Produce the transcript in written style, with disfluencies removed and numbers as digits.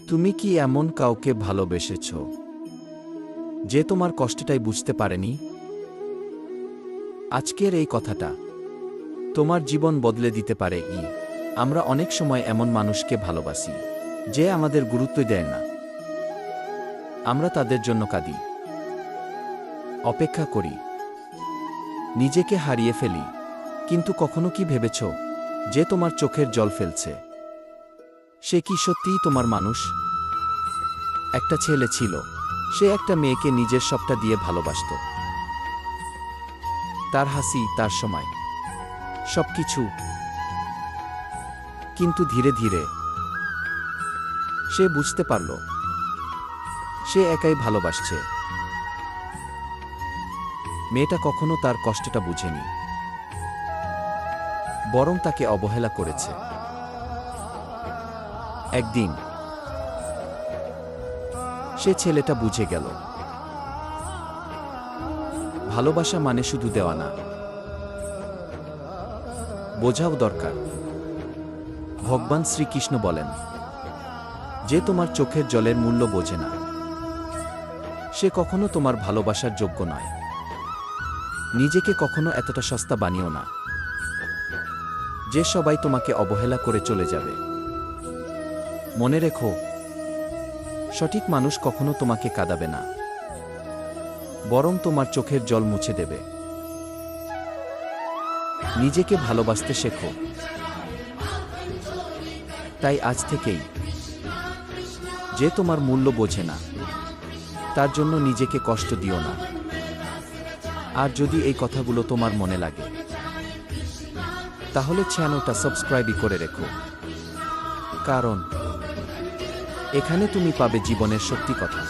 তুমি কি এমন কাউকে ভালোবেসেছ যে তোমার কষ্টটাই বুঝতে পারেনি? আজকের এই কথাটা তোমার জীবন বদলে দিতে পারে। আমরা অনেক সময় এমন মানুষকে ভালোবাসি যে আমাদের গুরুত্ব দেয় না। আমরা তাদের জন্য কাঁদি, অপেক্ষা করি, নিজেকে হারিয়ে ফেলি। কিন্তু কখনো কি ভেবেছ যে তোমার চোখের জল ফেলছে সে কি সত্যিই তোমার মানুষ? একটা ছেলে ছিল, সে একটা মেয়েকে নিজের সবটা দিয়ে ভালোবাসত। তার হাসি, তার সময়, সবকিছু। কিন্তু ধীরে ধীরে সে বুঝতে পারল সে একাই ভালোবাসছে। মেয়েটা কখনো তার কষ্টটা বুঝেনি, বরং তাকে অবহেলা করেছে। একদিন সে ছেলেটা বুঝে গেল, ভালোবাসা মানে শুধু দেওয়া না, বোঝাও দরকার। ভগবান শ্রীকৃষ্ণ বলেন, যে তোমার চোখের জলের মূল্য বোঝে না সে কখনো তোমার ভালোবাসার যোগ্য নয়। নিজেকে কখনো এতটা সস্তা বানিও না যে সবাই তোমাকে অবহেলা করে চলে যাবে। মনে রেখো, সঠিক মানুষ কখনো তোমাকে কাঁদাবে না, বরং তোমার চোখের জল মুছে দেবে। নিজেকে ভালোবাসতে শেখো। তাই আজ থেকেই যে তোমার মূল্য বোঝে না তার জন্য নিজেকে কষ্ট দিও না। আর যদি এই কথাগুলো তোমার মনে লাগে তাহলে চ্যানেলটা সাবস্ক্রাইবই করে রেখো, কারণ এখানে তুমি পাবে জীবনের সত্যি কথা।